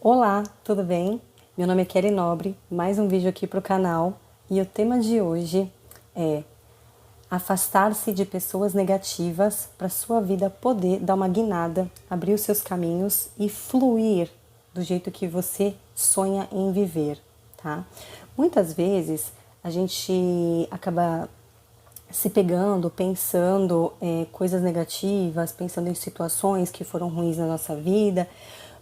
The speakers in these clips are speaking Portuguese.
Olá, tudo bem? Meu nome é Kelly Nobre, mais um vídeo aqui para o canal e o tema de hoje é afastar-se de pessoas negativas para sua vida poder dar uma guinada, abrir os seus caminhos e fluir do jeito que você sonha em viver, tá? Muitas vezes a gente acaba se pegando, pensando coisas negativas, pensando em situações que foram ruins na nossa vida.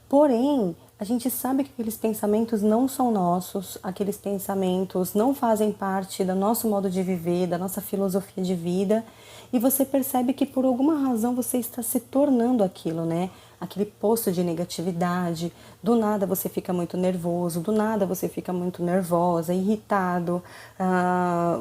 Porém, a gente sabe que aqueles pensamentos não são nossos, aqueles pensamentos não fazem parte do nosso modo de viver, da nossa filosofia de vida, e você percebe que por alguma razão você está se tornando aquilo, né? Aquele poço de negatividade, do nada você fica muito nervoso, do nada você fica muito nervosa, irritado,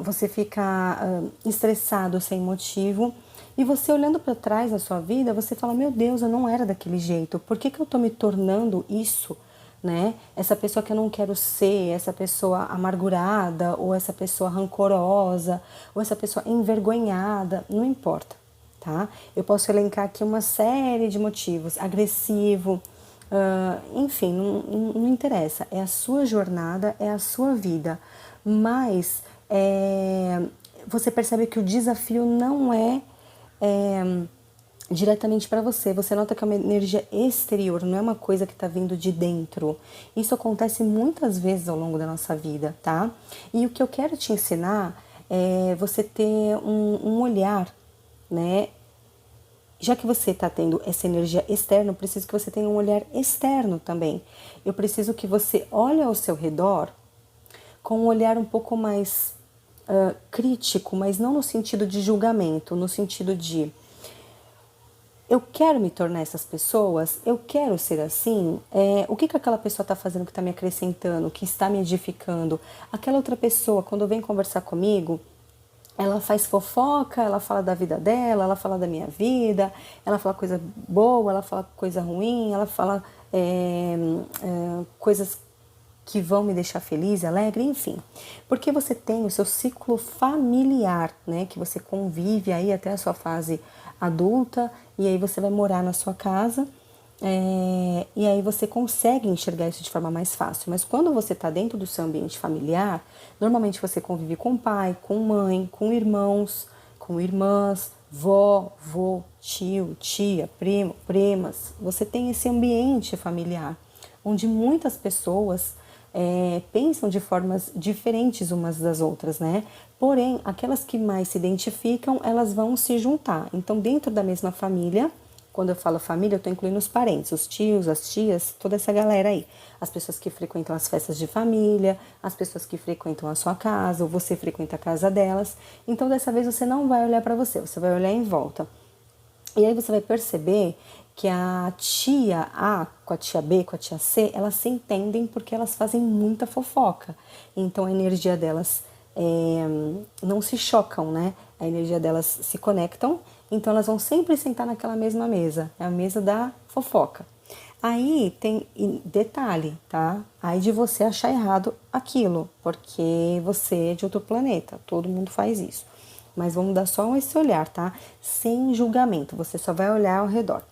você fica estressado sem motivo. E você olhando para trás da sua vida, você fala, meu Deus, eu não era daquele jeito, por que eu tô me tornando isso? Né? Essa pessoa que eu não quero ser, essa pessoa amargurada, ou essa pessoa rancorosa, ou essa pessoa envergonhada, não importa, tá? Eu posso elencar aqui uma série de motivos, agressivo, enfim, não interessa, é a sua jornada, é a sua vida, mas você percebe que o desafio não é diretamente para você. Você nota que é uma energia exterior, não é uma coisa que está vindo de dentro. Isso acontece muitas vezes ao longo da nossa vida, tá? E o que eu quero te ensinar é você ter um olhar, né? Já que você está tendo essa energia externa, eu preciso que você tenha um olhar externo também. Eu preciso que você olhe ao seu redor com um olhar um pouco mais crítico, mas não no sentido de julgamento, no sentido de eu quero me tornar essas pessoas, eu quero ser assim. O que aquela pessoa está fazendo que está me acrescentando, que está me edificando? Aquela outra pessoa, quando vem conversar comigo, ela faz fofoca, ela fala da vida dela, ela fala da minha vida, ela fala coisa boa, ela fala coisa ruim, ela fala coisas que vão me deixar feliz, alegre, enfim. Porque você tem o seu ciclo familiar, né? Que você convive aí até a sua fase adulta, e aí você vai morar na sua casa, e aí você consegue enxergar isso de forma mais fácil. Mas quando você está dentro do seu ambiente familiar, normalmente você convive com pai, com mãe, com irmãos, com irmãs, vó, vô, tio, tia, primo, primas. Você tem esse ambiente familiar, onde muitas pessoas pensam de formas diferentes umas das outras, né? Porém, aquelas que mais se identificam, elas vão se juntar. Então, dentro da mesma família, quando eu falo família, eu estou incluindo os parentes, os tios, as tias, toda essa galera aí. As pessoas que frequentam as festas de família, as pessoas que frequentam a sua casa, ou você frequenta a casa delas. Então, dessa vez, você não vai olhar para você, você vai olhar em volta. E aí você vai perceber que a tia A com a tia B, com a tia C, elas se entendem porque elas fazem muita fofoca. Então a energia delas não se chocam, né? A energia delas se conectam, então elas vão sempre sentar naquela mesma mesa, é a mesa da fofoca. Aí tem detalhe, tá? Aí de você achar errado aquilo, porque você é de outro planeta, todo mundo faz isso. Mas vamos dar só esse olhar, tá? Sem julgamento, você só vai olhar ao redor.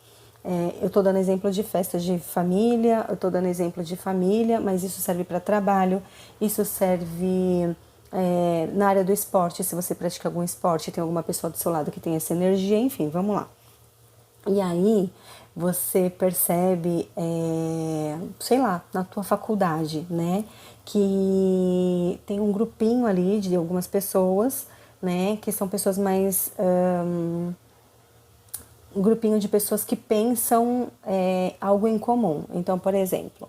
Eu tô dando exemplo de festas de família, eu tô dando exemplo de família, mas isso serve para trabalho, isso serve na área do esporte, se você pratica algum esporte, tem alguma pessoa do seu lado que tem essa energia, enfim, vamos lá. E aí você percebe, sei lá, na tua faculdade, né, que tem um grupinho ali de algumas pessoas, né, que são pessoas mais um grupinho de pessoas que pensam algo em comum. Então, por exemplo,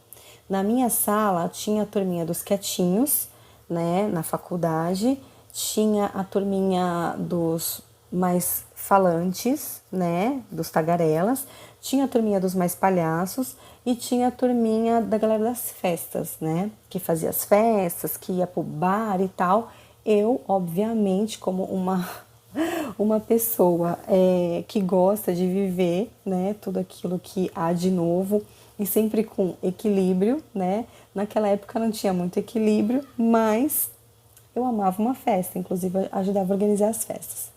na minha sala tinha a turminha dos quietinhos, né, na faculdade, tinha a turminha dos mais falantes, né, dos tagarelas, tinha a turminha dos mais palhaços e tinha a turminha da galera das festas, né, que fazia as festas, que ia pro bar e tal. Eu, obviamente, como uma pessoa que gosta de viver, né, tudo aquilo que há de novo e sempre com equilíbrio, né? Naquela época não tinha muito equilíbrio, mas eu amava uma festa, inclusive eu ajudava a organizar as festas.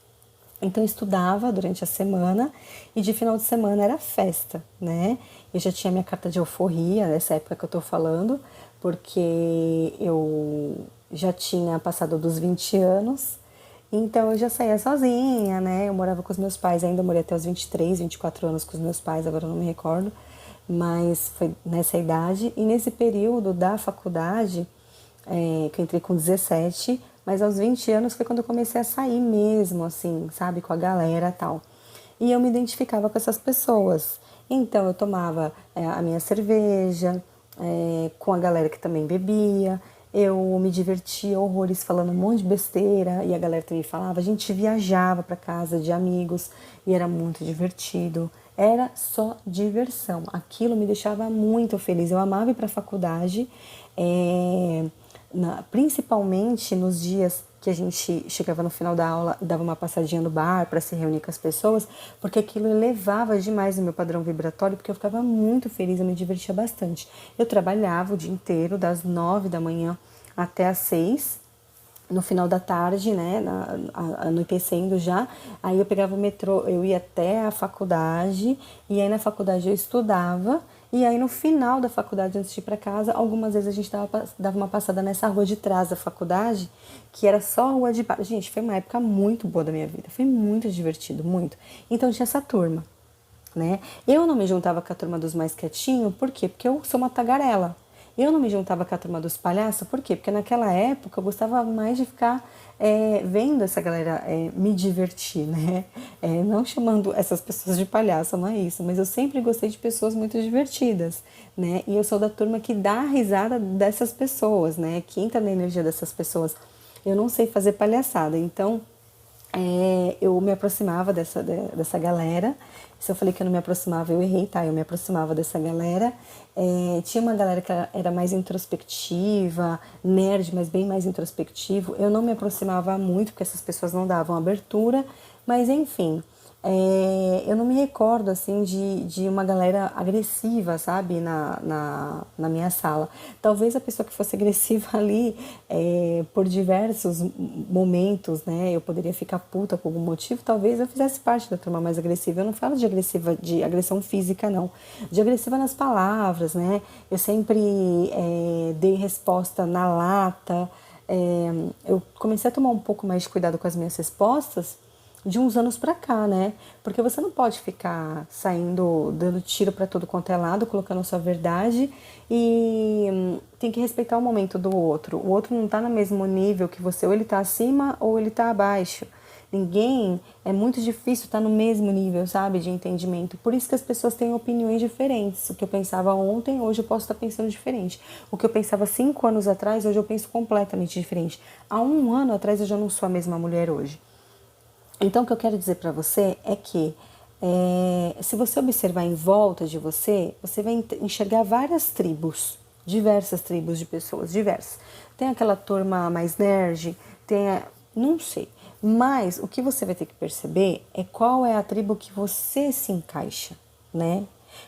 Então eu estudava durante a semana e de final de semana era festa, né? Eu já tinha minha carta de alforria nessa época que eu tô falando, porque eu já tinha passado dos 20 anos, então eu já saía sozinha, né? Eu morava com os meus pais, ainda morei até os 23, 24 anos com os meus pais, agora eu não me recordo, mas foi nessa idade. E nesse período da faculdade, que eu entrei com 17, mas aos 20 anos foi quando eu comecei a sair mesmo, assim, sabe, com a galera e tal. E eu me identificava com essas pessoas. Então eu tomava a minha cerveja, com a galera que também bebia, eu me divertia horrores falando um monte de besteira e a galera também falava. A gente viajava para casa de amigos e era muito divertido. Era só diversão. Aquilo me deixava muito feliz. Eu amava ir para a faculdade. Principalmente nos dias que a gente chegava no final da aula e dava uma passadinha no bar para se reunir com as pessoas, porque aquilo elevava demais o meu padrão vibratório, porque eu ficava muito feliz, eu me divertia bastante. Eu trabalhava o dia inteiro, das 9 da manhã até as 6, no final da tarde, né, anoitecendo já, aí eu pegava o metrô, eu ia até a faculdade, e aí na faculdade eu estudava, e aí no final da faculdade, antes de ir para casa, algumas vezes a gente dava uma passada nessa rua de trás da faculdade, que era só a rua de baixo. Gente, foi uma época muito boa da minha vida, foi muito divertido, muito. Então tinha essa turma, né? Eu não me juntava com a turma dos mais quietinhos, por quê? Porque eu sou uma tagarela. Eu não me juntava com a turma dos palhaços, por quê? Porque naquela época eu gostava mais de ficar vendo essa galera me divertir, né? Não chamando essas pessoas de palhaço, não é isso, mas eu sempre gostei de pessoas muito divertidas, né? E eu sou da turma que dá a risada dessas pessoas, né? Que entra na energia dessas pessoas. Eu não sei fazer palhaçada, então eu me aproximava dessa galera. Se eu falei que eu não me aproximava, eu errei, tá? Eu me aproximava dessa galera. Tinha uma galera que era mais introspectiva, nerd, mas bem mais introspectivo. Eu não me aproximava muito, porque essas pessoas não davam abertura, mas enfim. Eu não me recordo, assim, de uma galera agressiva, sabe, na minha sala. Talvez a pessoa que fosse agressiva ali, por diversos momentos, né, eu poderia ficar puta por algum motivo, talvez eu fizesse parte da turma mais agressiva. Eu não falo de agressiva, de agressão física, não. De agressiva nas palavras, né. Eu sempre dei resposta na lata. Eu comecei a tomar um pouco mais de cuidado com as minhas respostas de uns anos pra cá, né? Porque você não pode ficar saindo, dando tiro pra todo quanto é lado, colocando a sua verdade e tem que respeitar o momento do outro. O outro não tá no mesmo nível que você, ou ele tá acima ou ele tá abaixo. É muito difícil estar no mesmo nível, sabe, de entendimento. Por isso que as pessoas têm opiniões diferentes. O que eu pensava ontem, hoje eu posso estar pensando diferente. O que eu pensava 5 anos atrás, hoje eu penso completamente diferente. Há 1 ano atrás eu já não sou a mesma mulher hoje. Então, o que eu quero dizer para você é que se você observar em volta de você, você vai enxergar várias tribos, diversas tribos de pessoas, diversas. Tem aquela turma mais nerd, não sei. Mas o que você vai ter que perceber é qual é a tribo que você se encaixa, né?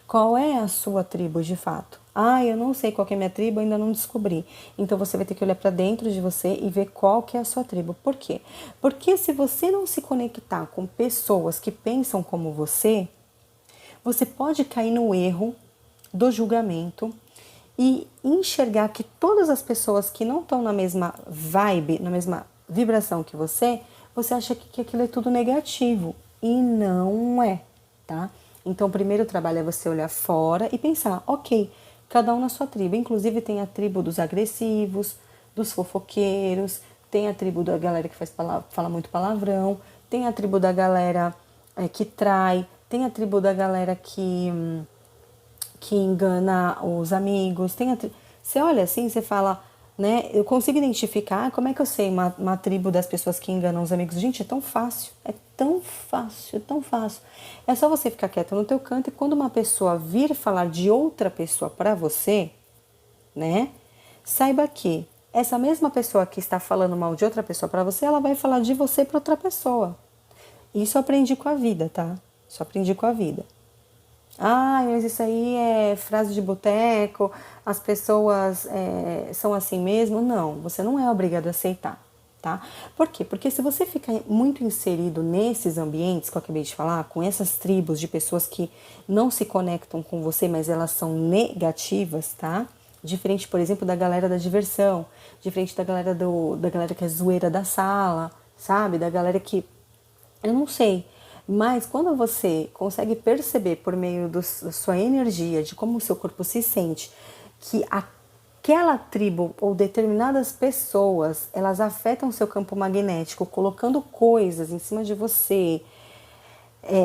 Qual é a sua tribo de fato? Ah, eu não sei qual que é a minha tribo, ainda não descobri. Então você vai ter que olhar para dentro de você e ver qual que é a sua tribo. Por quê? Porque se você não se conectar com pessoas que pensam como você pode cair no erro do julgamento e enxergar que todas as pessoas que não estão na mesma vibe, na mesma vibração que você acha que aquilo é tudo negativo. E não é, tá? Então, o primeiro trabalho é você olhar fora e pensar, ok, cada um na sua tribo. Inclusive, tem a tribo dos agressivos, dos fofoqueiros, tem a tribo da galera que fala muito palavrão, tem a tribo da galera que trai, tem a tribo da galera que engana os amigos. Você olha assim, você fala, né? Eu consigo identificar, como é que eu sei uma tribo das pessoas que enganam os amigos? Gente, é tão fácil, é tão fácil, é tão fácil. É só você ficar quieto no teu canto e quando uma pessoa vir falar de outra pessoa pra você, né? Saiba que essa mesma pessoa que está falando mal de outra pessoa pra você, ela vai falar de você pra outra pessoa. Isso eu aprendi com a vida, tá? Isso eu aprendi com a vida. Ah, mas isso aí é frase de boteco, as pessoas são assim mesmo. Não, você não é obrigado a aceitar, tá? Por quê? Porque se você fica muito inserido nesses ambientes que eu acabei de falar, com essas tribos de pessoas que não se conectam com você, mas elas são negativas, tá? Diferente, por exemplo, da galera da diversão, diferente da galera da galera que é zoeira da sala, sabe? Da galera que eu não sei, mas quando você consegue perceber por meio da sua energia, de como o seu corpo se sente, que aquela tribo ou determinadas pessoas, elas afetam o seu campo magnético, colocando coisas em cima de você,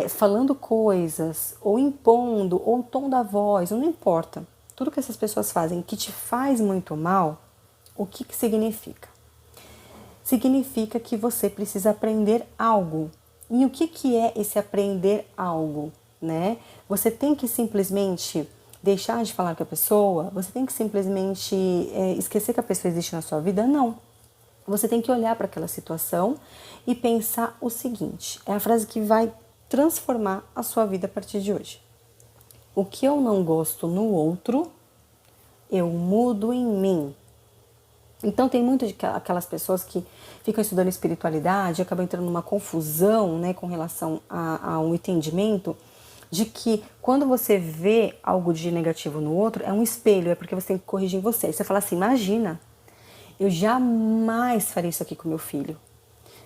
falando coisas, ou impondo, ou o tom da voz, não importa. Tudo que essas pessoas fazem que te faz muito mal, o que significa? Significa que você precisa aprender algo. E o que é esse aprender algo, né? Você tem que simplesmente deixar de falar com a pessoa? Você tem que simplesmente esquecer que a pessoa existe na sua vida? Não. Você tem que olhar para aquela situação e pensar o seguinte, é a frase que vai transformar a sua vida a partir de hoje. O que eu não gosto no outro, eu mudo em mim. Então tem muito de aquelas pessoas que ficam estudando espiritualidade e acabam entrando numa confusão, né, com relação a um entendimento de que quando você vê algo de negativo no outro, é um espelho, é porque você tem que corrigir em você. Aí você fala assim, imagina, eu jamais faria isso aqui com meu filho.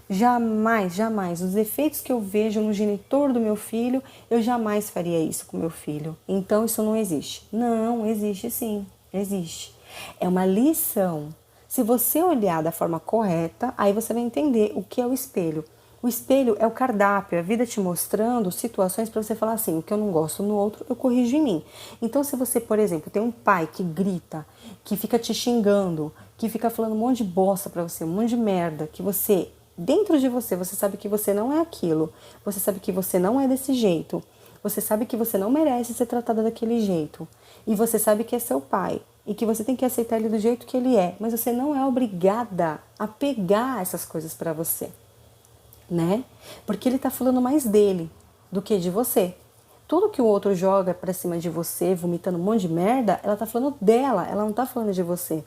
Jamais, jamais. Os efeitos que eu vejo no genitor do meu filho, eu jamais faria isso com meu filho. Então isso não existe. Não, existe sim, existe. É uma lição. Se você olhar da forma correta, aí você vai entender o que é o espelho. O espelho é o cardápio, a vida te mostrando situações para você falar assim, o que eu não gosto no outro, eu corrijo em mim. Então se você, por exemplo, tem um pai que grita, que fica te xingando, que fica falando um monte de bosta para você, um monte de merda, que você, dentro de você, você sabe que você não é aquilo, você sabe que você não é desse jeito, você sabe que você não merece ser tratada daquele jeito, e você sabe que é seu pai, e que você tem que aceitar ele do jeito que ele é, mas você não é obrigada a pegar essas coisas para você, né? Porque ele tá falando mais dele do que de você. Tudo que o outro joga pra cima de você, vomitando um monte de merda, ela tá falando dela, ela não tá falando de você.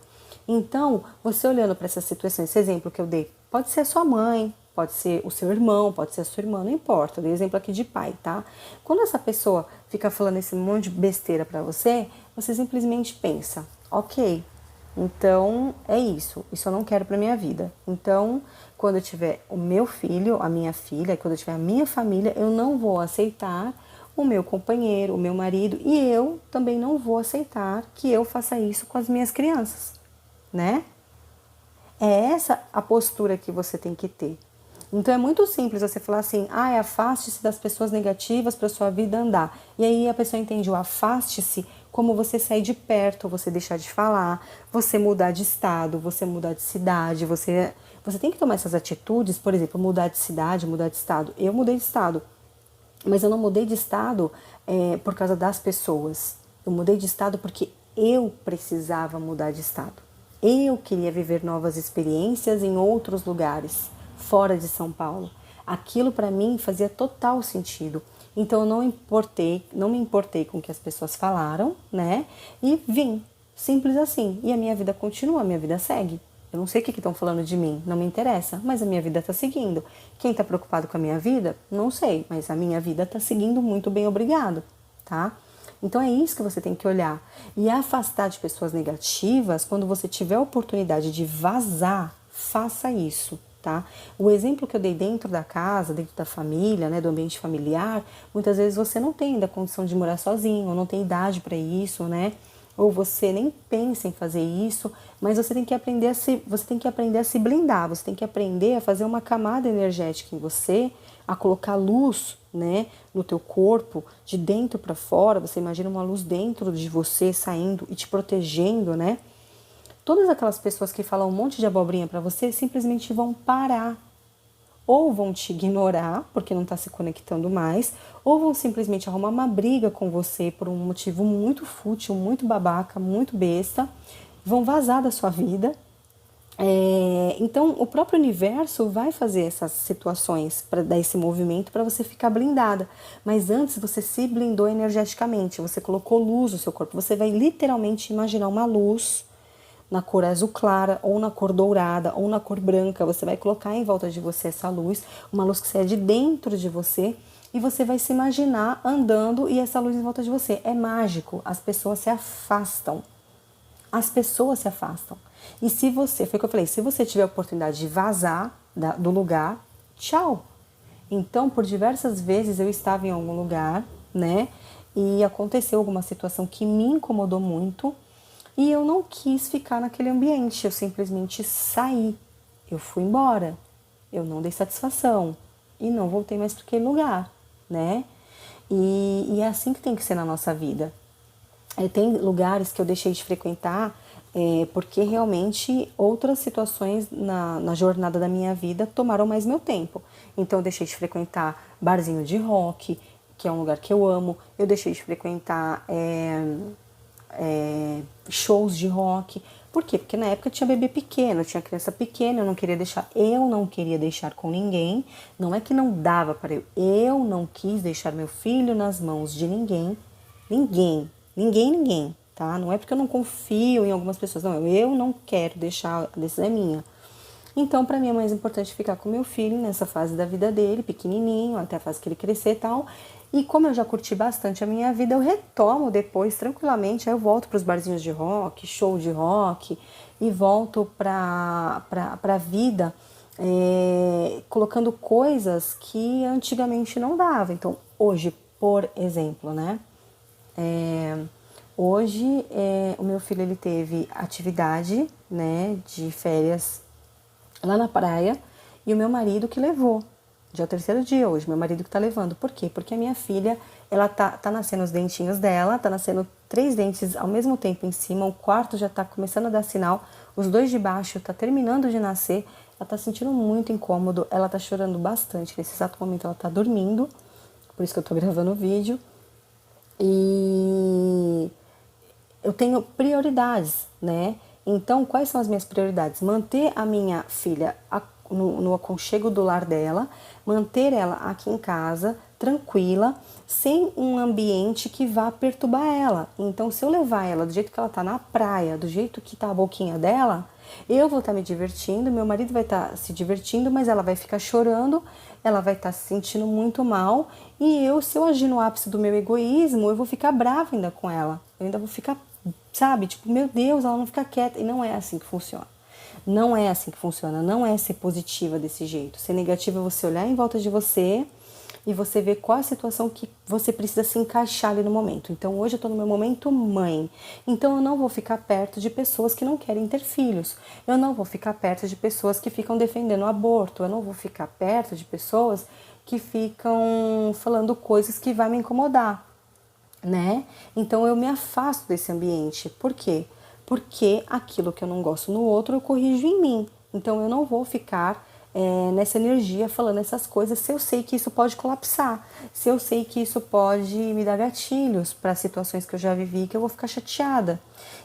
Então, você olhando para essas situações, esse exemplo que eu dei, pode ser a sua mãe, pode ser o seu irmão, pode ser a sua irmã, não importa, eu dei exemplo aqui de pai, tá? Quando essa pessoa fica falando esse monte de besteira pra você, você simplesmente pensa, ok, então é isso eu não quero pra minha vida. Então, quando eu tiver o meu filho, a minha filha, quando eu tiver a minha família, eu não vou aceitar o meu companheiro, o meu marido, e eu também não vou aceitar que eu faça isso com as minhas crianças, né? É essa a postura que você tem que ter. Então é muito simples você falar assim, afaste-se das pessoas negativas para sua vida andar. E aí a pessoa entende o afaste-se como você sair de perto, você deixar de falar, você mudar de estado, você mudar de cidade, você tem que tomar essas atitudes, por exemplo, mudar de cidade, mudar de estado. Eu mudei de estado, mas eu não mudei de estado por causa das pessoas. Eu mudei de estado porque eu precisava mudar de estado. Eu queria viver novas experiências em outros lugares, fora de São Paulo. Aquilo para mim fazia total sentido. Então eu não me importei com o que as pessoas falaram, né? E vim, simples assim. E a minha vida continua, a minha vida segue. Eu não sei o que estão falando de mim, não me interessa, mas a minha vida está seguindo. Quem está preocupado com a minha vida? Não sei, mas a minha vida está seguindo muito bem, obrigado, tá? Então é isso que você tem que olhar. E afastar de pessoas negativas, quando você tiver a oportunidade de vazar, faça isso, tá? O exemplo que eu dei dentro da casa, dentro da família, né, do ambiente familiar, muitas vezes você não tem ainda condição de morar sozinho, ou não tem idade para isso, né? Ou você nem pensa em fazer isso, mas você tem que aprender a se blindar, você tem que aprender a fazer uma camada energética em você, a colocar luz, né, no teu corpo, de dentro para fora. Você imagina uma luz dentro de você saindo e te protegendo, né? Todas aquelas pessoas que falam um monte de abobrinha para você simplesmente vão parar. Ou vão te ignorar, porque não está se conectando mais, ou vão simplesmente arrumar uma briga com você por um motivo muito fútil, muito babaca, muito besta, vão vazar da sua vida. Então, o próprio universo vai fazer essas situações para dar esse movimento para você ficar blindada. Mas antes você se blindou energeticamente, você colocou luz no seu corpo. Você vai literalmente imaginar uma luz na cor azul clara, ou na cor dourada, ou na cor branca. Você vai colocar em volta de você essa luz, uma luz que sai de dentro de você, e você vai se imaginar andando e essa luz em volta de você. É mágico, as pessoas se afastam. As pessoas se afastam. E se você, foi o que eu falei, se você tiver a oportunidade de vazar do lugar, tchau. Então, por diversas vezes eu estava em algum lugar, né? E aconteceu alguma situação que me incomodou muito e eu não quis ficar naquele ambiente. Eu simplesmente saí. Eu fui embora. Eu não dei satisfação e não voltei mais para aquele lugar, né? E é assim que tem que ser na nossa vida. Tem lugares que eu deixei de frequentar porque realmente outras situações na jornada da minha vida tomaram mais meu tempo. Então eu deixei de frequentar barzinho de rock, que é um lugar que eu amo. Eu deixei de frequentar shows de rock. Por quê? Porque na época tinha bebê pequeno, tinha criança pequena, eu não queria deixar com ninguém. Não é que não dava para eu não quis deixar meu filho nas mãos de ninguém. Ninguém, tá? Não é porque eu não confio em algumas pessoas, não, eu não quero deixar, a decisão é minha. Então, para mim é mais importante ficar com meu filho nessa fase da vida dele, pequenininho, até a fase que ele crescer e tal. E como eu já curti bastante a minha vida, eu retomo depois tranquilamente, aí eu volto para os barzinhos de rock, show de rock, e volto para a vida colocando coisas que antigamente não dava. Então, hoje, por exemplo, né? Hoje o meu filho ele teve atividade, né, de férias lá na praia e o meu marido que levou. Já é o terceiro dia hoje, meu marido que tá levando. Por quê? Porque a minha filha, ela tá nascendo os dentinhos dela, tá nascendo 3 dentes ao mesmo tempo em cima, o quarto já tá começando a dar sinal, os 2 de baixo tá terminando de nascer, ela tá sentindo muito incômodo, ela tá chorando bastante. Nesse exato momento ela tá dormindo, por isso que eu tô gravando o vídeo. E eu tenho prioridades, né? Então, quais são as minhas prioridades? Manter a minha filha no aconchego do lar dela, manter ela aqui em casa, tranquila, sem um ambiente que vá perturbar ela. Então, se eu levar ela do jeito que ela tá na praia, do jeito que tá a boquinha dela, eu vou estar me divertindo, meu marido vai estar se divertindo, mas ela vai ficar chorando, ela vai estar se sentindo muito mal, e se eu agir no ápice do meu egoísmo, eu vou ficar brava ainda com ela. Eu ainda vou ficar, sabe, tipo, meu Deus, ela não fica quieta. E não é assim que funciona. Não é assim que funciona, não é ser positiva desse jeito. Ser negativa é você olhar em volta de você e você ver qual a situação que você precisa se encaixar ali no momento. Então, hoje eu tô no meu momento mãe. Então, eu não vou ficar perto de pessoas que não querem ter filhos. Eu não vou ficar perto de pessoas que ficam defendendo o aborto. Eu não vou ficar perto de pessoas que ficam falando coisas que vai me incomodar, né? Então, eu me afasto desse ambiente. Por quê? Porque aquilo que eu não gosto no outro, eu corrijo em mim. Então, eu não vou ficar nessa energia falando essas coisas se eu sei que isso pode colapsar, se eu sei que isso pode me dar gatilhos para situações que eu já vivi que eu vou ficar chateada.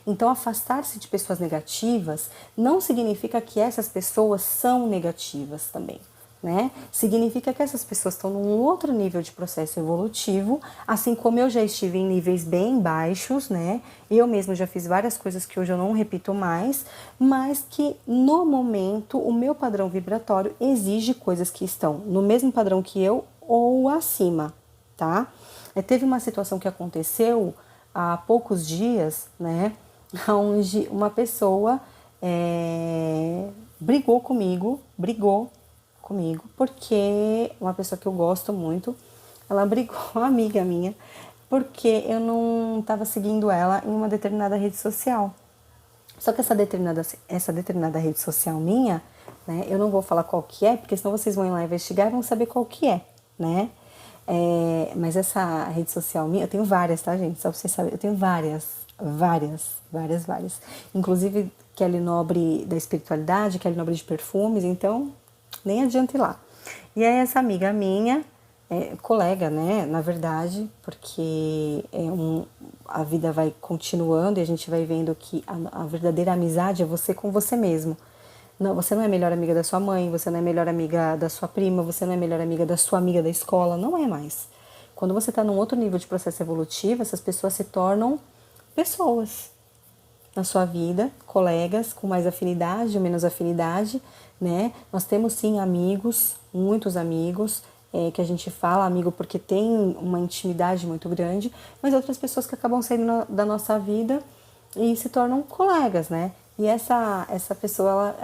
Então, afastar-se de pessoas negativas não significa que essas pessoas são negativas também, né? Significa que essas pessoas estão num outro nível de processo evolutivo, assim como eu já estive em níveis bem baixos, né? Eu mesma já fiz várias coisas que hoje eu não repito mais, mas que no momento o meu padrão vibratório exige coisas que estão no mesmo padrão que eu ou acima, tá? Teve uma situação que aconteceu há poucos dias, né? Onde uma pessoa brigou comigo, porque uma pessoa que eu gosto muito, ela brigou, uma amiga minha, porque eu não estava seguindo ela em uma determinada rede social. Só que essa determinada rede social minha, né, eu não vou falar qual que é, porque senão vocês vão ir lá investigar e vão saber qual que é, né? Mas essa rede social minha, eu tenho várias, tá, gente? Só pra vocês saberem, eu tenho várias. Inclusive, Kelly Nobre da espiritualidade, Kelly Nobre de perfumes, então nem adianta ir lá. E aí essa amiga minha, colega, né, na verdade, porque a vida vai continuando e a gente vai vendo que a verdadeira amizade é você com você mesmo. Não, você não é melhor amiga da sua mãe, você não é melhor amiga da sua prima, você não é melhor amiga da sua amiga da escola, não é mais. Quando você está num outro nível de processo evolutivo, essas pessoas se tornam pessoas. na sua vida, colegas com mais afinidade ou menos afinidade, né? Nós temos sim amigos, muitos amigos, que a gente fala amigo porque tem uma intimidade muito grande, mas outras pessoas que acabam saindo da nossa vida e se tornam colegas, né? E essa pessoa,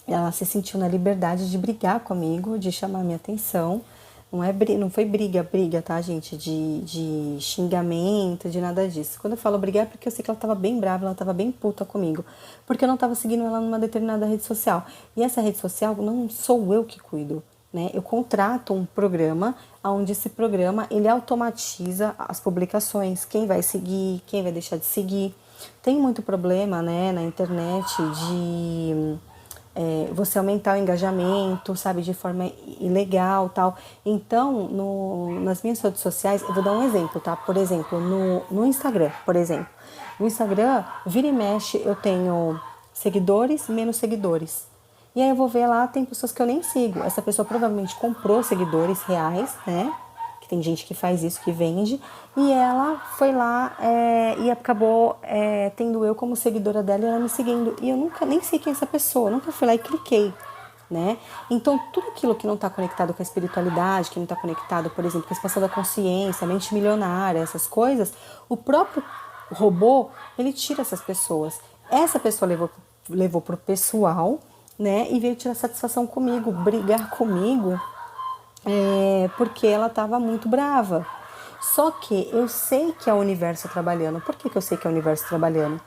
ela se sentiu na liberdade de brigar comigo, de chamar minha atenção. Não foi briga, tá, gente? De xingamento, de nada disso. Quando eu falo brigar é porque eu sei que ela tava bem brava, ela tava bem puta comigo. Porque eu não tava seguindo ela numa determinada rede social. E essa rede social não sou eu que cuido, né? Eu contrato um programa, onde esse programa, ele automatiza as publicações. Quem vai seguir, quem vai deixar de seguir. Tem muito problema, né, na internet de você aumentar o engajamento, sabe, de forma ilegal, tal. Então, nas minhas redes sociais, eu vou dar um exemplo, tá? Por exemplo, no Instagram, por exemplo. No Instagram, vira e mexe, eu tenho seguidores, menos seguidores. E aí eu vou ver lá, tem pessoas que eu nem sigo. Essa pessoa provavelmente comprou seguidores reais, né? Que tem gente que faz isso, que vende. E ela foi lá e acabou tendo eu como seguidora dela e ela me seguindo. E eu nunca nem sei quem é essa pessoa, nunca fui lá e cliquei, né? Então, tudo aquilo que não está conectado com a espiritualidade, que não está conectado, por exemplo, com a expansão da consciência, a mente milionária, essas coisas, o próprio robô, ele tira essas pessoas. Essa pessoa levou pro pessoal, né? E veio tirar satisfação comigo, brigar comigo, porque ela estava muito brava. Só que eu sei que é o universo trabalhando. Por que eu sei que é o universo trabalhando?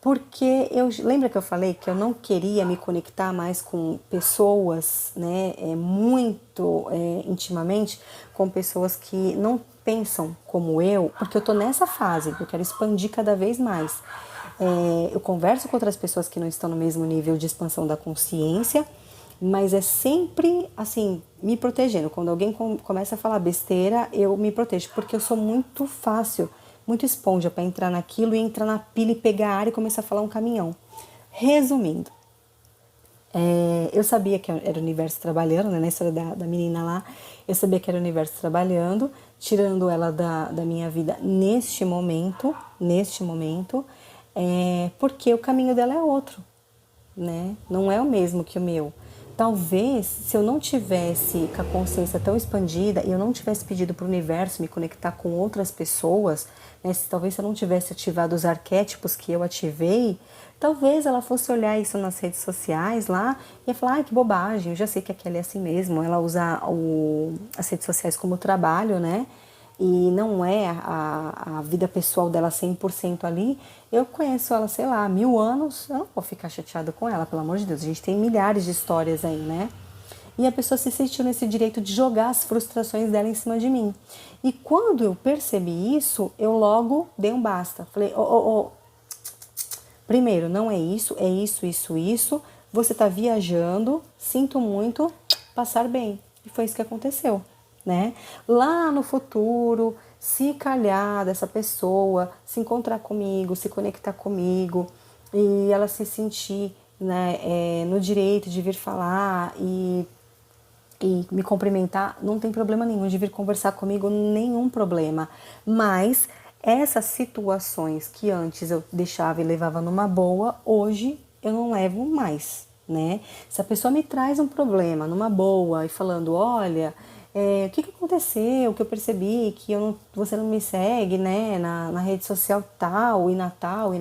Porque lembra que eu falei que eu não queria me conectar mais com pessoas, né, muito intimamente, com pessoas que não pensam como eu, porque eu tô nessa fase, eu quero expandir cada vez mais. Eu converso com outras pessoas que não estão no mesmo nível de expansão da consciência, mas é sempre assim, me protegendo. Quando alguém começa a falar besteira, eu me protejo, porque eu sou muito fácil, muito esponja para entrar naquilo e entrar na pilha e pegar ar e começar a falar um caminhão. Resumindo, eu sabia que era o universo trabalhando, né, na história da menina lá, eu sabia que era o universo trabalhando, tirando ela da minha vida neste momento, porque o caminho dela é outro, né? Não é o mesmo que o meu. Talvez, se eu não tivesse com a consciência tão expandida e eu não tivesse pedido para o universo me conectar com outras pessoas, né? Talvez se eu não tivesse ativado os arquétipos que eu ativei, talvez ela fosse olhar isso nas redes sociais lá e ia falar, ai, que bobagem, eu já sei que a Kelly é assim mesmo, ela usa as redes sociais como trabalho, né? E não é a vida pessoal dela 100% ali, eu conheço ela, sei lá, há 1000 anos, eu não vou ficar chateada com ela, pelo amor de Deus. A gente tem milhares de histórias aí, né? E a pessoa se sentiu nesse direito de jogar as frustrações dela em cima de mim. E quando eu percebi isso, eu logo dei um basta. Falei, primeiro, não é isso, é isso, isso, isso. Você tá viajando, sinto muito, passar bem. E foi isso que aconteceu, né? Lá no futuro, se calhar dessa pessoa se encontrar comigo, se conectar comigo e ela se sentir, né, no direito de vir falar e me cumprimentar, não tem problema nenhum de vir conversar comigo, nenhum problema. Mas essas situações que antes eu deixava e levava numa boa, hoje eu não levo mais, né? Se a pessoa me traz um problema numa boa e falando, olha, o que aconteceu, que eu percebi que você não me segue, né, na rede social tal, e na tal,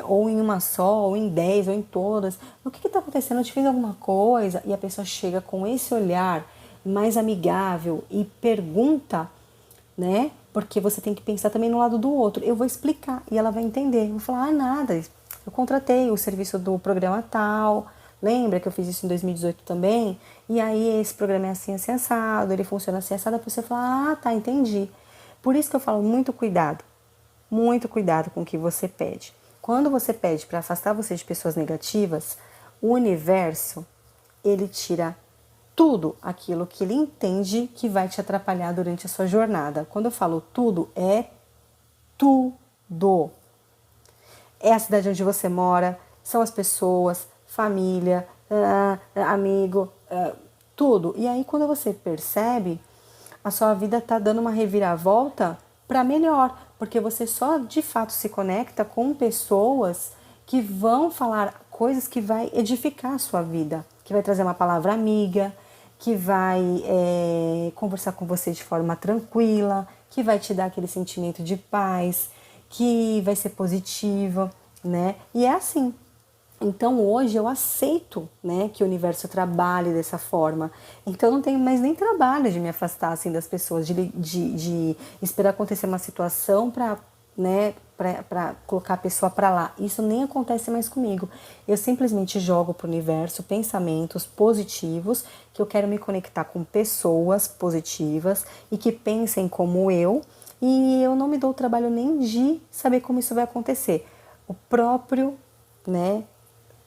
ou em uma só, ou em 10, ou em todas. O que está acontecendo? Eu te fiz alguma coisa? E a pessoa chega com esse olhar mais amigável e pergunta, né? Porque você tem que pensar também no lado do outro. Eu vou explicar e ela vai entender. Eu vou falar, nada, eu contratei o serviço do programa tal. Lembra que eu fiz isso em 2018 também? E aí esse programa é assim, assim, assado, ele funciona assim, assado. A pessoa fala, tá, entendi. Por isso que eu falo, muito cuidado com o que você pede. Quando você pede para afastar você de pessoas negativas, o universo, ele tira tudo aquilo que ele entende que vai te atrapalhar durante a sua jornada. Quando eu falo tudo, é tudo. É a cidade onde você mora, são as pessoas, família, amigo, tudo. E aí quando você percebe, a sua vida tá dando uma reviravolta para melhor, porque você só de fato se conecta com pessoas que vão falar coisas que vai edificar a sua vida, que vai trazer uma palavra amiga, que vai conversar com você de forma tranquila, que vai te dar aquele sentimento de paz, que vai ser positiva, né? E é assim. Então hoje eu aceito, né, que o universo trabalhe dessa forma. Então eu não tenho mais nem trabalho de me afastar assim das pessoas, de esperar acontecer uma situação para, né, para colocar a pessoa para lá. Isso nem acontece mais comigo. Eu simplesmente jogo para o universo pensamentos positivos, que eu quero me conectar com pessoas positivas e que pensem como eu. E eu não me dou o trabalho nem de saber como isso vai acontecer. O próprio, né,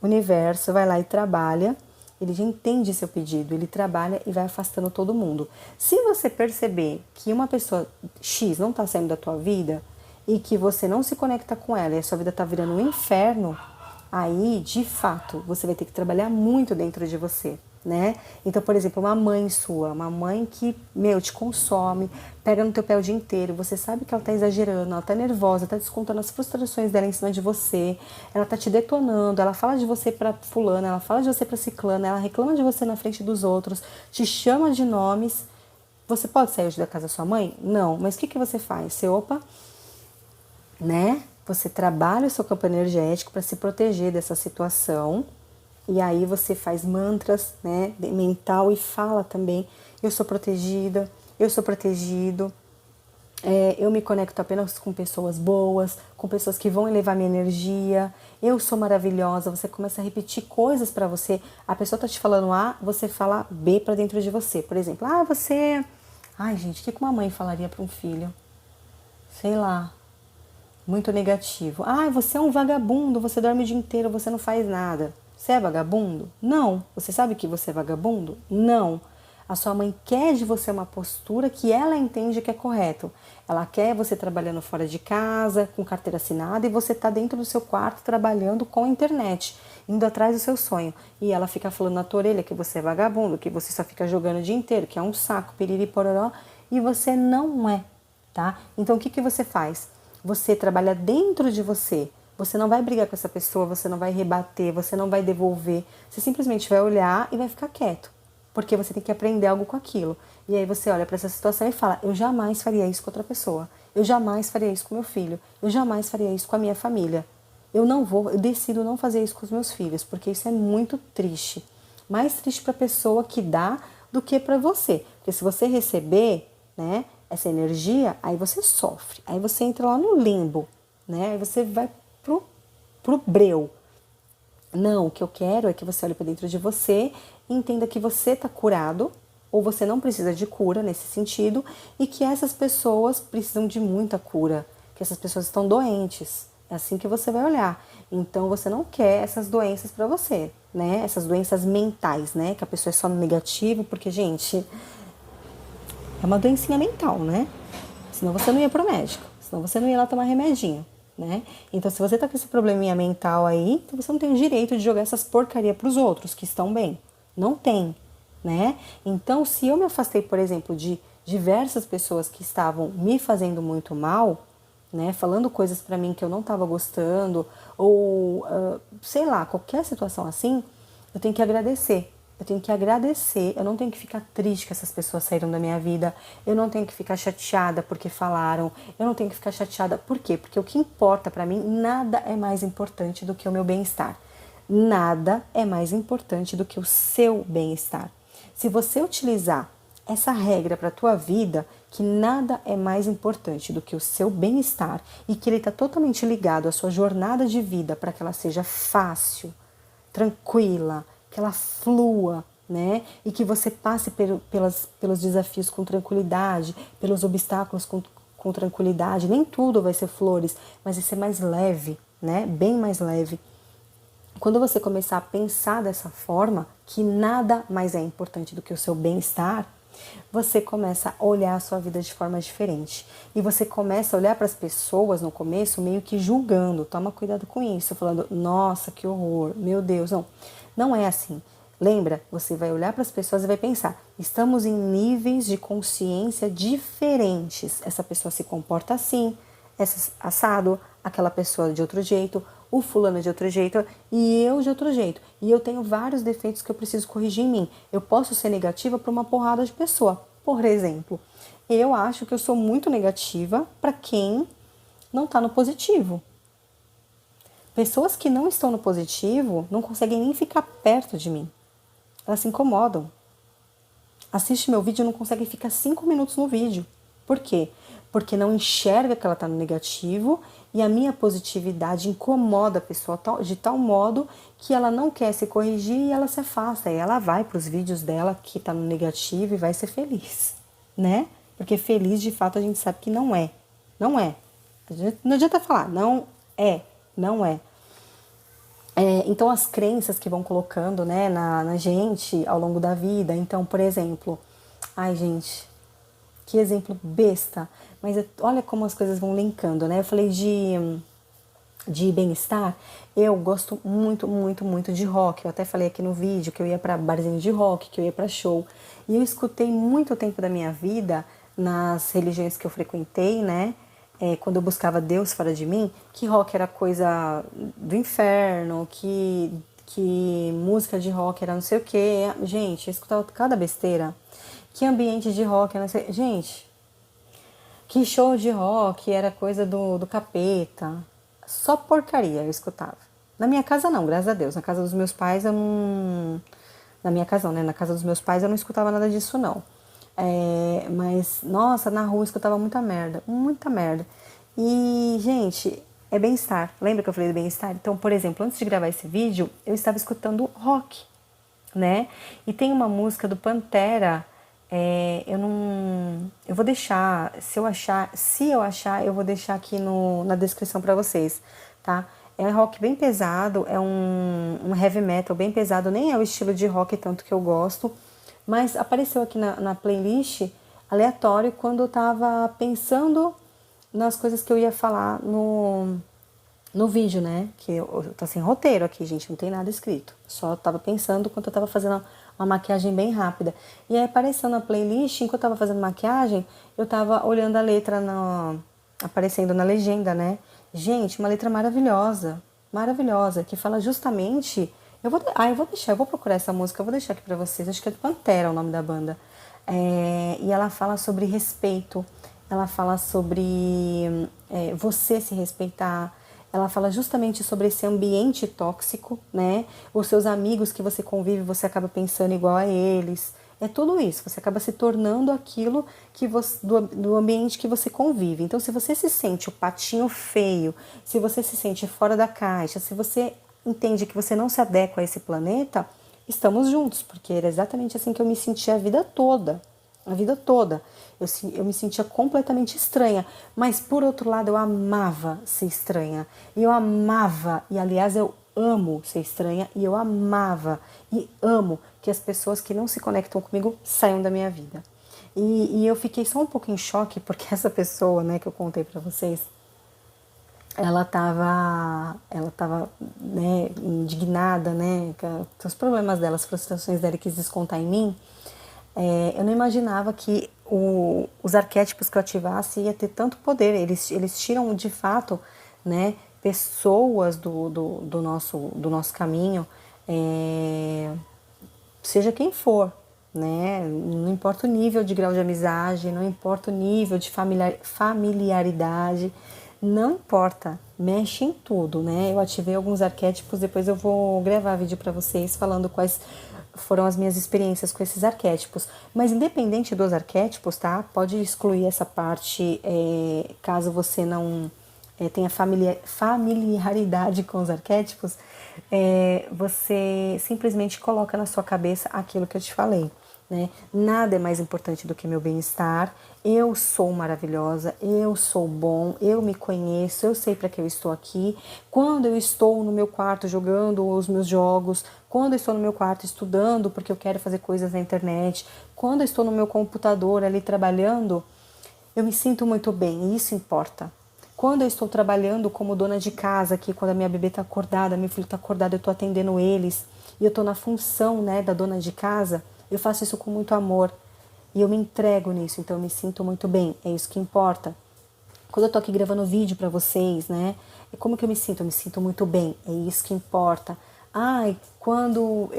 universo vai lá e trabalha, ele já entende seu pedido, ele trabalha e vai afastando todo mundo. Se você perceber que uma pessoa X não está saindo da tua vida e que você não se conecta com ela e a sua vida está virando um inferno, aí, de fato, você vai ter que trabalhar muito dentro de você, né? Então, por exemplo, uma mãe sua, uma mãe que, te consome, pega no teu pé o dia inteiro, você sabe que ela tá exagerando, ela tá nervosa, tá descontando as frustrações dela em cima de você, ela tá te detonando, ela fala de você pra fulana, ela fala de você pra ciclana, ela reclama de você na frente dos outros, te chama de nomes. Você pode sair hoje da casa da sua mãe? Não, mas o que você faz? Você, né? Você trabalha o seu campo energético para se proteger dessa situação. E aí você faz mantras, né, mental e fala também: eu sou protegida, eu sou protegido. Eu me conecto apenas com pessoas boas, com pessoas que vão elevar minha energia. Eu sou maravilhosa. Você começa a repetir coisas para você. A pessoa tá te falando A, você fala B para dentro de você. Por exemplo, você... Ai, gente, o que uma mãe falaria para um filho? Sei lá, muito negativo. Você é um vagabundo, você dorme o dia inteiro, você não faz nada. Você é vagabundo? Não. Você sabe que você é vagabundo? Não. A sua mãe quer de você uma postura que ela entende que é correto. Ela quer você trabalhando fora de casa, com carteira assinada, e você está dentro do seu quarto trabalhando com a internet, indo atrás do seu sonho. E ela fica falando na tua orelha que você é vagabundo, que você só fica jogando o dia inteiro, que é um saco, piriri pororó, e você não é, tá? Então o que você faz? Você trabalha dentro de você. Você não vai brigar com essa pessoa, você não vai rebater, você não vai devolver. Você simplesmente vai olhar e vai ficar quieto. Porque você tem que aprender algo com aquilo. E aí você olha para essa situação e fala: eu jamais faria isso com outra pessoa. Eu jamais faria isso com meu filho. Eu jamais faria isso com a minha família. Eu decido não fazer isso com os meus filhos, porque isso é muito triste. Mais triste para a pessoa que dá do que para você. Porque se você receber, né, essa energia, aí você sofre. Aí você entra lá no limbo, né? Aí você vai pro breu. Não, o que eu quero é que você olhe para dentro de você e entenda que você está curado, ou você não precisa de cura nesse sentido, e que essas pessoas precisam de muita cura, que essas pessoas estão doentes. É assim que você vai olhar. Então você não quer essas doenças para você, né? Essas doenças mentais, né? Que a pessoa é só no negativo, porque, gente, é uma doencinha mental, né? Senão você não ia pro médico, senão você não ia lá tomar remedinho, né? Então, se você tá com esse probleminha mental aí, então você não tem o direito de jogar essas porcaria pros outros que estão bem. Não tem, né? Então, se eu me afastei, por exemplo, de diversas pessoas que estavam me fazendo muito mal, né? Falando coisas pra mim que eu não tava gostando, ou sei lá, qualquer situação assim, eu tenho que agradecer. Eu tenho que agradecer, eu não tenho que ficar triste que essas pessoas saíram da minha vida, eu não tenho que ficar chateada porque falaram, eu não tenho que ficar chateada, por quê? Porque o que importa pra mim, nada é mais importante do que o meu bem-estar. Nada é mais importante do que o seu bem-estar. Se você utilizar essa regra para a tua vida, que nada é mais importante do que o seu bem-estar e que ele está totalmente ligado à sua jornada de vida para que ela seja fácil, tranquila, que ela flua, né? E que você passe pelos desafios com tranquilidade, pelos obstáculos com tranquilidade. Nem tudo vai ser flores, mas vai ser mais leve, né? Bem mais leve. Quando você começar a pensar dessa forma, que nada mais é importante do que o seu bem-estar, você começa a olhar a sua vida de forma diferente. E você começa a olhar para as pessoas no começo meio que julgando. Toma cuidado com isso, falando: nossa, que horror, meu Deus. Não, não é assim. Lembra, você vai olhar para as pessoas e vai pensar: estamos em níveis de consciência diferentes. Essa pessoa se comporta assim, assado, aquela pessoa de outro jeito, o fulano de outro jeito e eu de outro jeito. E eu tenho vários defeitos que eu preciso corrigir em mim. Eu posso ser negativa para uma porrada de pessoa. Por exemplo, eu acho que eu sou muito negativa para quem não está no positivo. Pessoas que não estão no positivo não conseguem nem ficar perto de mim. Elas se incomodam. Assiste meu vídeo e não consegue ficar 5 minutos no vídeo. Por quê? Porque não enxerga que ela está no negativo e a minha positividade incomoda a pessoa de tal modo que ela não quer se corrigir e ela se afasta. E ela vai para os vídeos dela que está no negativo e vai ser feliz, né? Porque feliz de fato a gente sabe que não é. Não é. Não adianta falar, não é, não é. Então as crenças que vão colocando, né, na gente ao longo da vida. Então, por exemplo, ai gente, que exemplo besta, mas olha como as coisas vão linkando, né? Eu falei de bem-estar, eu gosto muito, muito, muito de rock. Eu até falei aqui no vídeo que eu ia para barzinho de rock, que eu ia para show. E eu escutei muito tempo da minha vida nas religiões que eu frequentei, né? Quando eu buscava Deus fora de mim, que rock era coisa do inferno, que música de rock era não sei o quê. Gente, eu escutava cada besteira. Que ambiente de rock, não sei. Gente, que show de rock era coisa do capeta. Só porcaria eu escutava. Na minha casa não, graças a Deus. Na casa dos meus pais eu não... Na minha casa não, né? Na casa dos meus pais eu não escutava nada disso não. Mas, nossa, na rua eu escutava muita merda. Muita merda. E, gente, é bem-estar. Lembra que eu falei do bem-estar? Então, por exemplo, antes de gravar esse vídeo, eu estava escutando rock, né? E tem uma música do Pantera... eu vou deixar, se eu achar, eu vou deixar aqui na descrição pra vocês, tá? É um rock bem pesado, é um heavy metal bem pesado, nem é o estilo de rock tanto que eu gosto, mas apareceu aqui na playlist aleatório quando eu tava pensando nas coisas que eu ia falar no vídeo, né? Que eu tô sem roteiro aqui, gente, não tem nada escrito. Só tava pensando enquanto eu tava fazendo uma maquiagem bem rápida. E aí apareceu na playlist, enquanto eu tava fazendo maquiagem, eu tava olhando a letra aparecendo na legenda, né? Gente, uma letra maravilhosa, maravilhosa, que fala justamente... eu vou procurar essa música, eu vou deixar aqui pra vocês, acho que é do Pantera o nome da banda. E ela fala sobre respeito, ela fala sobre você se respeitar, ela fala justamente sobre esse ambiente tóxico, né? Os seus amigos que você convive, você acaba pensando igual a eles. É tudo isso, você acaba se tornando aquilo do ambiente que você convive. Então, se você se sente o patinho feio, se você se sente fora da caixa, se você entende que você não se adequa a esse planeta, estamos juntos, porque era exatamente assim que eu me sentia a vida toda. A vida toda. Eu me sentia completamente estranha, mas por outro lado eu amava ser estranha. E eu amava, e aliás eu amo ser estranha, e eu amava e amo que as pessoas que não se conectam comigo saiam da minha vida. E eu fiquei só um pouco em choque, porque essa pessoa, né, que eu contei pra vocês, ela tava, né, indignada, né, com os problemas dela, as frustrações dela, quis descontar em mim. Eu não imaginava que os arquétipos que eu ativasse ia ter tanto poder. Eles tiram de fato, né, pessoas do nosso caminho, seja quem for, né? Não importa o nível de grau de amizade, não importa o nível de familiaridade, não importa, mexe em tudo, né? Eu ativei alguns arquétipos, depois eu vou gravar vídeo para vocês falando quais foram as minhas experiências com esses arquétipos. Mas independente dos arquétipos, tá? Pode excluir essa parte caso você não tenha familiaridade com os arquétipos, você simplesmente coloca na sua cabeça aquilo que eu te falei, né? Nada é mais importante do que meu bem-estar. Eu sou maravilhosa, eu sou bom, eu me conheço, eu sei para que eu estou aqui. Quando eu estou no meu quarto jogando os meus jogos, quando eu estou no meu quarto estudando porque eu quero fazer coisas na internet, quando eu estou no meu computador ali trabalhando, eu me sinto muito bem e isso importa. Quando eu estou trabalhando como dona de casa aqui, quando a minha bebê está acordada, meu filho está acordado, eu estou atendendo eles e eu estou na função, né, da dona de casa, eu faço isso com muito amor e eu me entrego nisso, então eu me sinto muito bem, é isso que importa. Quando eu tô aqui gravando vídeo pra vocês, né? E como que eu me sinto? Eu me sinto muito bem, é isso que importa. Ai, quando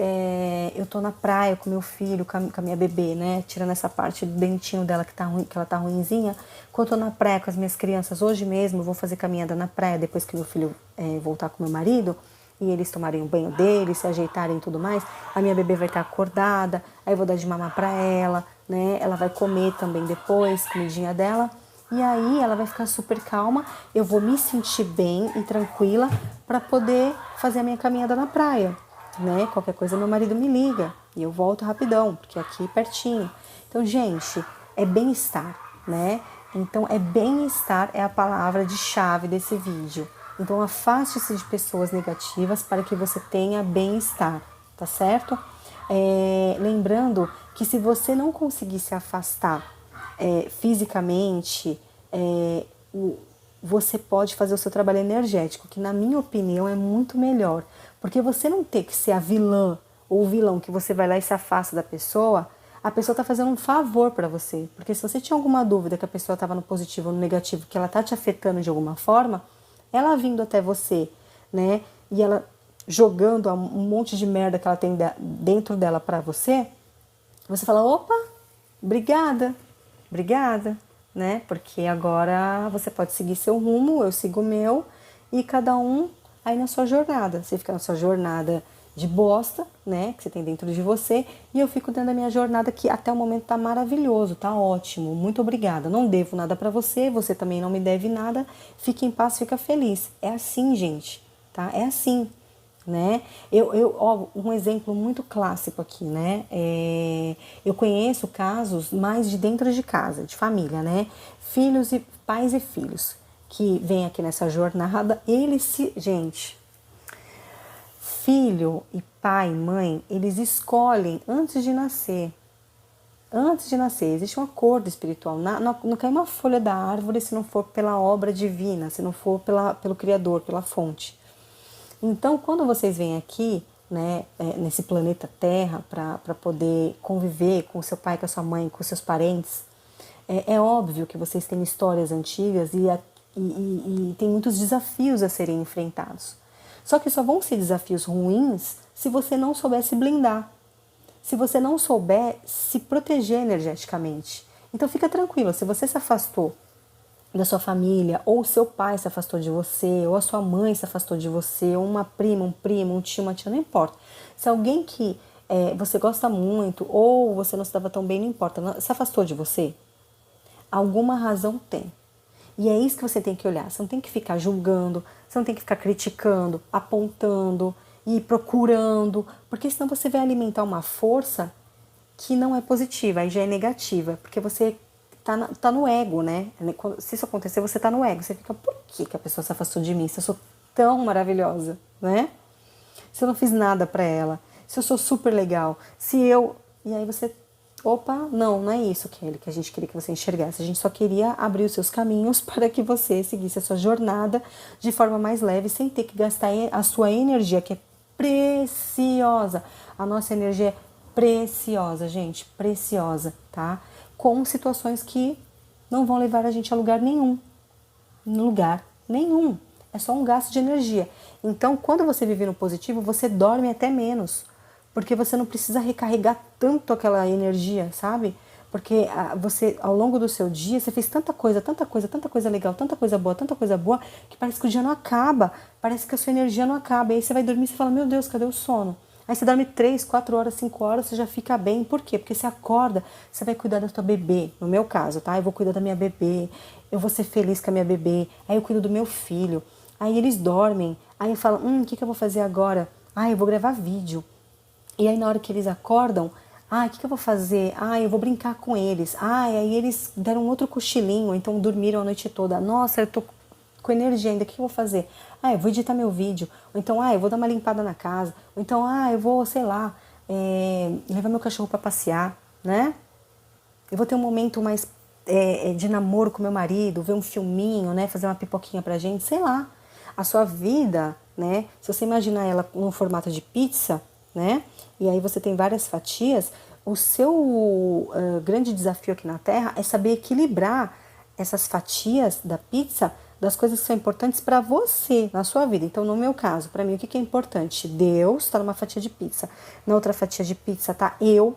eu tô na praia com meu filho, com a minha bebê, né? Tirando essa parte do dentinho dela que tá ruim, que ela tá ruinzinha. Quando eu tô na praia com as minhas crianças, hoje mesmo eu vou fazer caminhada na praia depois que meu filho voltar com meu marido e eles tomarem o banho deles, se ajeitarem e tudo mais. A minha bebê vai estar acordada, aí eu vou dar de mamar pra ela, né? Ela vai comer também depois, comidinha dela. E aí ela vai ficar super calma, eu vou me sentir bem e tranquila para poder fazer a minha caminhada na praia, né? Qualquer coisa meu marido me liga e eu volto rapidão, porque é aqui pertinho. Então, gente, é bem-estar, né? Então, bem-estar é a palavra de chave desse vídeo. Então, afaste-se de pessoas negativas para que você tenha bem-estar, tá certo? Lembrando que se você não conseguir se afastar fisicamente, você pode fazer o seu trabalho energético, que na minha opinião é muito melhor. Porque você não tem que ser a vilã ou o vilão que você vai lá e se afasta da pessoa, a pessoa está fazendo um favor para você. Porque se você tinha alguma dúvida que a pessoa estava no positivo ou no negativo, que ela está te afetando de alguma forma, ela vindo até você, né? E ela jogando um monte de merda que ela tem dentro dela para você, você fala, opa, obrigada, né? Porque agora você pode seguir seu rumo, eu sigo o meu, e cada um aí na sua jornada. Você fica na sua jornada de bosta, né? Que você tem dentro de você, e eu fico dentro da minha jornada que até o momento tá maravilhoso, tá ótimo. Muito obrigada. Não devo nada pra você, você também não me deve nada. Fique em paz, fica feliz. É assim, gente, tá? É assim. Né? Um exemplo muito clássico aqui, né? Eu conheço casos mais de dentro de casa, de família, né? Filhos e pais e filhos que vêm aqui nessa jornada, gente, filho e pai, mãe, eles escolhem antes de nascer. Antes de nascer, existe um acordo espiritual. Não cai uma folha da árvore se não for pela obra divina, se não for pelo Criador, pela fonte. Então, quando vocês vêm aqui, né, nesse planeta Terra, para poder conviver com seu pai, com a sua mãe, com seus parentes, é óbvio que vocês têm histórias antigas e tem muitos desafios a serem enfrentados. Só que só vão ser desafios ruins se você não souber se blindar, se você não souber se proteger energeticamente. Então, fica tranquila, se você se afastou da sua família, ou seu pai se afastou de você, ou a sua mãe se afastou de você, ou uma prima, um primo, um tio, uma tia, não importa. Se alguém que você gosta muito, ou você não se dava tão bem, não importa, se afastou de você, alguma razão tem. E é isso que você tem que olhar. Você não tem que ficar julgando, você não tem que ficar criticando, apontando e procurando, porque senão você vai alimentar uma força que não é positiva, aí já é negativa, porque você tá no ego, né? Se isso acontecer, você tá no ego. Você fica, por que a pessoa se afastou de mim? Se eu sou tão maravilhosa, né? Se eu não fiz nada pra ela, se eu sou super legal, se eu... E aí você... Opa, não é isso, Kelly, que a gente queria que você enxergasse. A gente só queria abrir os seus caminhos para que você seguisse a sua jornada de forma mais leve, sem ter que gastar a sua energia, que é preciosa. A nossa energia é preciosa, gente, preciosa, tá? Com situações que não vão levar a gente a lugar nenhum. Lugar nenhum. É só um gasto de energia. Então, quando você vive no positivo, você dorme até menos. Porque você não precisa recarregar tanto aquela energia, sabe? Porque você, ao longo do seu dia, você fez tanta coisa legal, tanta coisa boa, que parece que o dia não acaba. Parece que a sua energia não acaba. E aí você vai dormir e você fala, meu Deus, cadê o sono? Aí você dorme 3, 4 horas, 5 horas, você já fica bem. Por quê? Porque você acorda, você vai cuidar da sua bebê. No meu caso, tá? Eu vou cuidar da minha bebê, eu vou ser feliz com a minha bebê. Aí eu cuido do meu filho. Aí eles dormem. Aí eu falo, o que eu vou fazer agora? Eu vou gravar vídeo. E aí na hora que eles acordam, o que eu vou fazer? Eu vou brincar com eles. Aí eles deram outro cochilinho, então dormiram a noite toda. Nossa, eu tô com energia ainda, o que eu vou fazer? Eu vou editar meu vídeo. Ou então, eu vou dar uma limpada na casa. Ou então, eu vou, sei lá, levar meu cachorro para passear, né? Eu vou ter um momento mais de namoro com meu marido, ver um filminho, né? Fazer uma pipoquinha pra gente, sei lá. A sua vida, né? Se você imaginar ela no formato de pizza, né? E aí você tem várias fatias, o seu grande desafio aqui na Terra é saber equilibrar essas fatias da pizza das coisas que são importantes para você na sua vida. Então, no meu caso, para mim, o que é importante? Deus está numa fatia de pizza. Na outra fatia de pizza tá eu.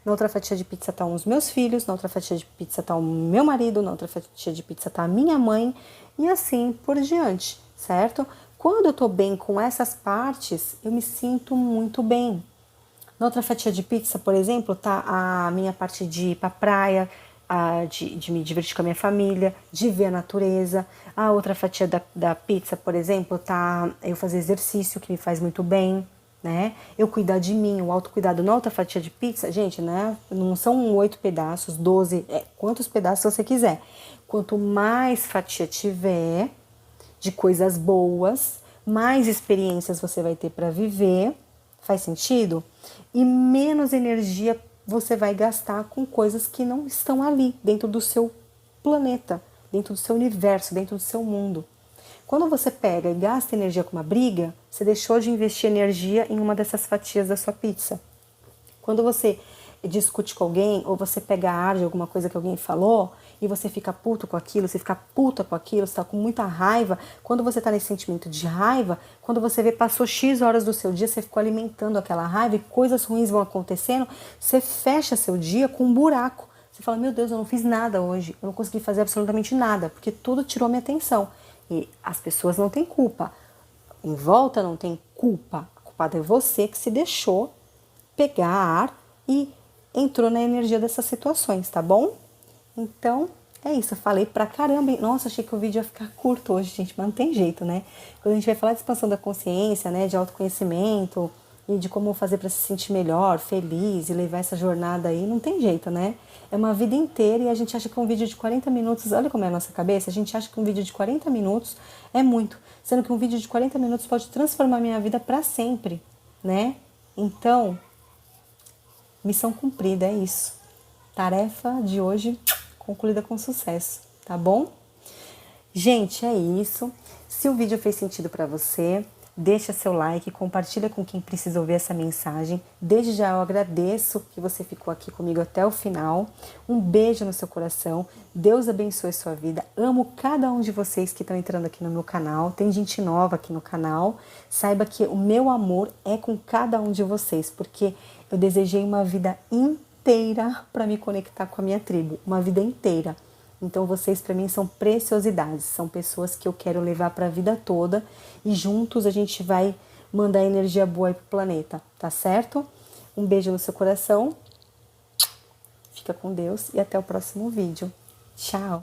Na outra fatia de pizza tá os meus filhos. Na outra fatia de pizza tá o meu marido. Na outra fatia de pizza tá a minha mãe. E assim por diante, certo? Quando eu tô bem com essas partes, eu me sinto muito bem. Na outra fatia de pizza, por exemplo, tá a minha parte de ir pra praia, de me divertir com a minha família, de ver a natureza. A outra fatia da pizza, por exemplo, tá eu fazer exercício, que me faz muito bem, né? Eu cuidar de mim, o autocuidado. Na outra fatia de pizza, gente, né? Não são 8 pedaços, 12, quantos pedaços você quiser. Quanto mais fatia tiver de coisas boas, mais experiências você vai ter para viver. Faz sentido? E menos energia você vai gastar com coisas que não estão ali, dentro do seu planeta, dentro do seu universo, dentro do seu mundo. Quando você pega e gasta energia com uma briga, você deixou de investir energia em uma dessas fatias da sua pizza. Quando você discute com alguém ou você pega ar de alguma coisa que alguém falou e você fica puto com aquilo, você fica puta com aquilo, você tá com muita raiva, quando você tá nesse sentimento de raiva, quando você vê passou X horas do seu dia, você ficou alimentando aquela raiva e coisas ruins vão acontecendo, você fecha seu dia com um buraco. Você fala, meu Deus, eu não fiz nada hoje, eu não consegui fazer absolutamente nada, porque tudo tirou minha atenção. E as pessoas não têm culpa. Em volta não tem culpa. A culpada é você que se deixou pegar ar e entrou na energia dessas situações, tá bom? Então, é isso. Eu falei pra caramba. Nossa, achei que o vídeo ia ficar curto hoje, gente, mas não tem jeito, né? Quando a gente vai falar de expansão da consciência, né, de autoconhecimento e de como fazer para se sentir melhor, feliz e levar essa jornada aí, não tem jeito, né? É uma vida inteira e a gente acha que um vídeo de 40 minutos, olha como é a nossa cabeça, a gente acha que um vídeo de 40 minutos é muito, sendo que um vídeo de 40 minutos pode transformar minha vida para sempre, né? Então, missão cumprida, é isso. Tarefa de hoje concluída com sucesso, tá bom? Gente, é isso. Se o vídeo fez sentido para você, deixa seu like, compartilha com quem precisa ouvir essa mensagem. Desde já eu agradeço que você ficou aqui comigo até o final. Um beijo no seu coração. Deus abençoe sua vida. Amo cada um de vocês que estão entrando aqui no meu canal. Tem gente nova aqui no canal. Saiba que o meu amor é com cada um de vocês, porque eu desejei uma vida inteira para me conectar com a minha tribo. Uma vida inteira. Então vocês para mim são preciosidades, são pessoas que eu quero levar para a vida toda e juntos a gente vai mandar energia boa aí pro planeta, tá certo? Um beijo no seu coração, fica com Deus e até o próximo vídeo. Tchau!